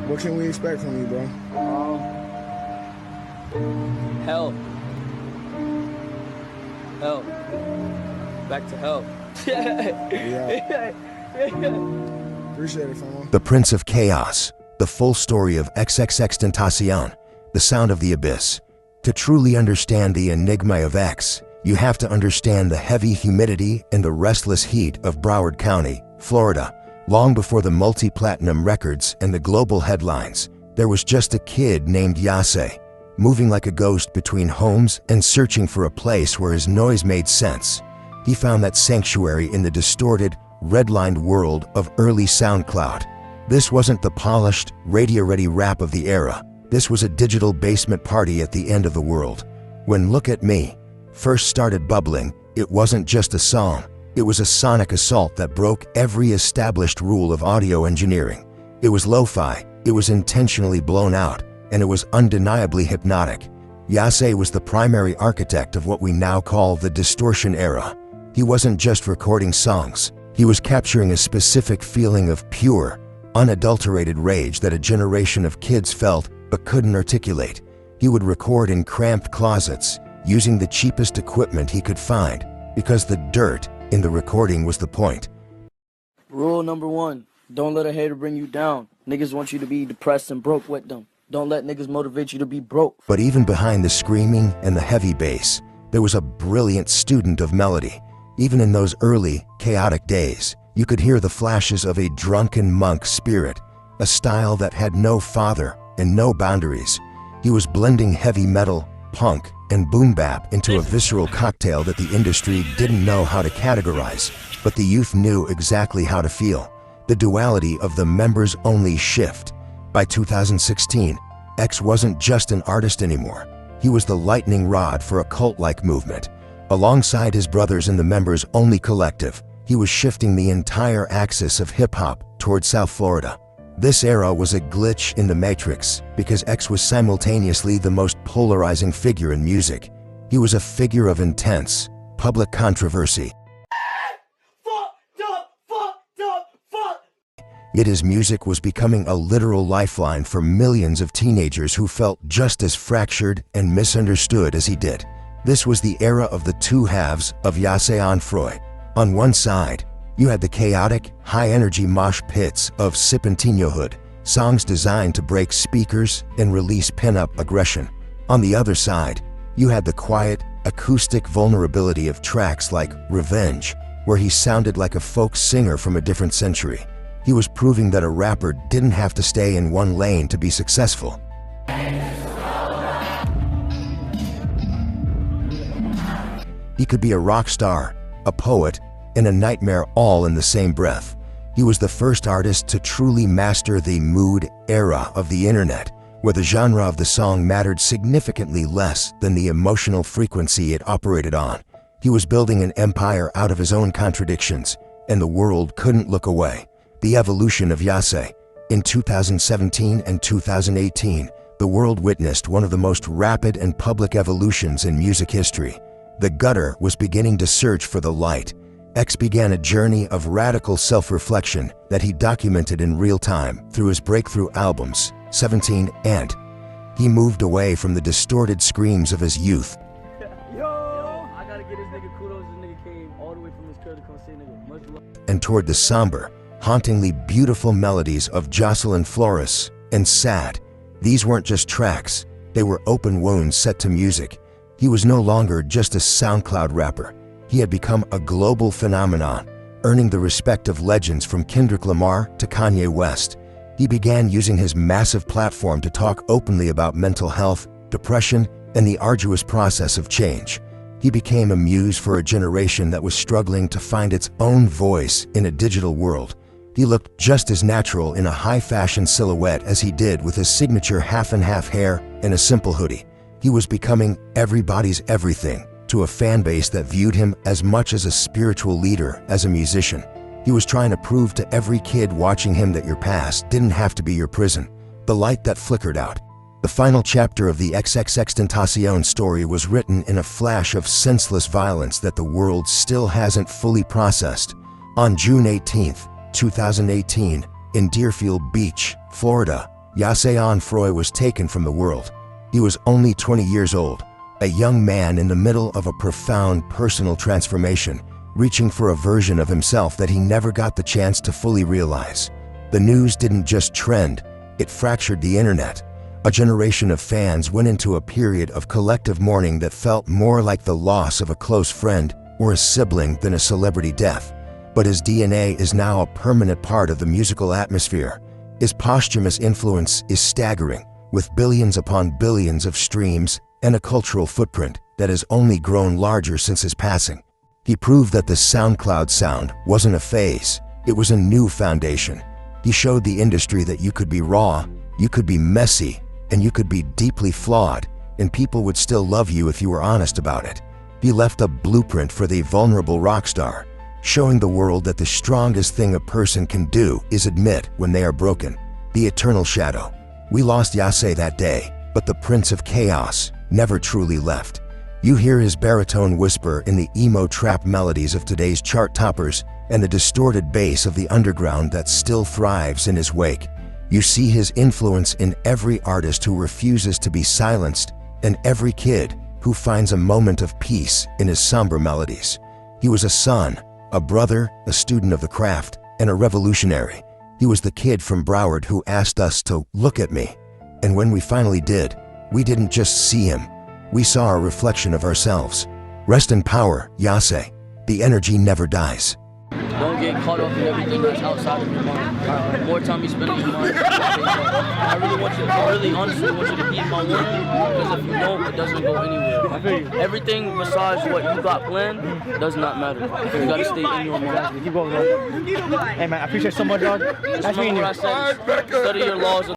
What can we expect from you, bro? Hell. Hell. Back to hell. Yeah. Appreciate it, famo. The Prince of Chaos, the full story of XXXTentacion, the sound of the abyss. To truly understand the enigma of X, you have to understand the heavy humidity and the restless heat of Broward County, Florida. Long before the multi-platinum records and the global headlines, there was just a kid named Jahseh, moving like a ghost between homes and searching for a place where his noise made sense. He found that sanctuary in the distorted, redlined world of early SoundCloud. This wasn't the polished, radio-ready rap of the era. This was a digital basement party at the end of the world. When Look at Me first started bubbling, it wasn't just a song. It was a sonic assault that broke every established rule of audio engineering. It was lo-fi, it was intentionally blown out, and it was undeniably hypnotic. Jahseh was the primary architect of what we now call the distortion era. He wasn't just recording songs. He was capturing a specific feeling of pure, unadulterated rage that a generation of kids felt but couldn't articulate. He would record in cramped closets, using the cheapest equipment he could find, because the dirt in the recording was the point. Rule number 1, don't let a hater bring you down. Niggas want you to be depressed and broke with them. Don't let niggas motivate you to be broke. But even behind the screaming and the heavy bass, there was a brilliant student of melody. Even in those early, chaotic days, you could hear the flashes of a drunken monk spirit, a style that had no father and no boundaries. He was blending heavy metal, punk, and boom bap into a visceral cocktail that the industry didn't know how to categorize, but the youth knew exactly how to feel. The duality of the members-only shift. By 2016, X wasn't just an artist anymore. He was the lightning rod for a cult-like movement. Alongside his brothers in the members-only collective, he was shifting the entire axis of hip-hop toward South Florida. This era was a glitch in the matrix because X was simultaneously the most polarizing figure in music. He was a figure of intense, public controversy. Yet his music was becoming a literal lifeline for millions of teenagers who felt just as fractured and misunderstood as he did. This was the era of the two halves of Jahseh Onfroy. On one side, you had the chaotic, high-energy mosh pits of Sipintinhood, songs designed to break speakers and release pin-up aggression. On the other side, you had the quiet, acoustic vulnerability of tracks like Revenge, where he sounded like a folk singer from a different century. He was proving that a rapper didn't have to stay in one lane to be successful. He could be a rock star, a poet, and a nightmare all in the same breath. He was the first artist to truly master the mood era of the internet, where the genre of the song mattered significantly less than the emotional frequency it operated on. He was building an empire out of his own contradictions, and the world couldn't look away. The evolution of Jahseh. In 2017 and 2018, the world witnessed one of the most rapid and public evolutions in music history. The gutter was beginning to search for the light. X began a journey of radical self-reflection that he documented in real time through his breakthrough albums, 17 and. He moved away from the distorted screams of his youth. Yo, I gotta get this nigga kudos. This nigga came all the way from his crib to come see nigga. Much love. And toward the somber, hauntingly beautiful melodies of Jahseh Onfroy and Sad. These weren't just tracks, they were open wounds set to music. He was no longer just a SoundCloud rapper. He had become a global phenomenon, earning the respect of legends from Kendrick Lamar to Kanye West. He began using his massive platform to talk openly about mental health, depression, and the arduous process of change. He became a muse for a generation that was struggling to find its own voice in a digital world. He looked just as natural in a high-fashion silhouette as he did with his signature half-and-half hair and a simple hoodie. He was becoming everybody's everything to a fan base that viewed him as much as a spiritual leader as a musician. He was trying to prove to every kid watching him that your past didn't have to be your prison, the light that flickered out. The final chapter of the XXXTentacion story was written in a flash of senseless violence that the world still hasn't fully processed. On June 18, 2018, in Deerfield Beach, Florida, Jahseh Onfroy was taken from the world. He was only 20 years old, a young man in the middle of a profound personal transformation, reaching for a version of himself that he never got the chance to fully realize. The news didn't just trend, it fractured the internet. A generation of fans went into a period of collective mourning that felt more like the loss of a close friend or a sibling than a celebrity death. But his DNA is now a permanent part of the musical atmosphere. His posthumous influence is staggering, with billions upon billions of streams and a cultural footprint that has only grown larger since his passing. He proved that the SoundCloud sound wasn't a phase, it was a new foundation. He showed the industry that you could be raw, you could be messy, and you could be deeply flawed, and people would still love you if you were honest about it. He left a blueprint for the vulnerable rock star, showing the world that the strongest thing a person can do is admit when they are broken. The eternal shadow. We lost Jahseh that day, but the Prince of Chaos never truly left. You hear his baritone whisper in the emo trap melodies of today's chart toppers and the distorted bass of the underground that still thrives in his wake. You see his influence in every artist who refuses to be silenced and every kid who finds a moment of peace in his somber melodies. He was a son, a brother, a student of the craft, and a revolutionary. He was the kid from Broward who asked us to look at me. And when we finally did, we didn't just see him, we saw a reflection of ourselves. Rest in power, Jahseh. The energy never dies. Don't get caught up in everything that's outside of your mind. The more time you spend in your mind, I really honestly want you to heed my warning, because if you don't, it doesn't go anywhere. Everything besides what you got planned does not matter. You gotta stay in your mind. Keep going, dog. Hey man, I appreciate it so much, dog. Just remember what I said. Study your laws.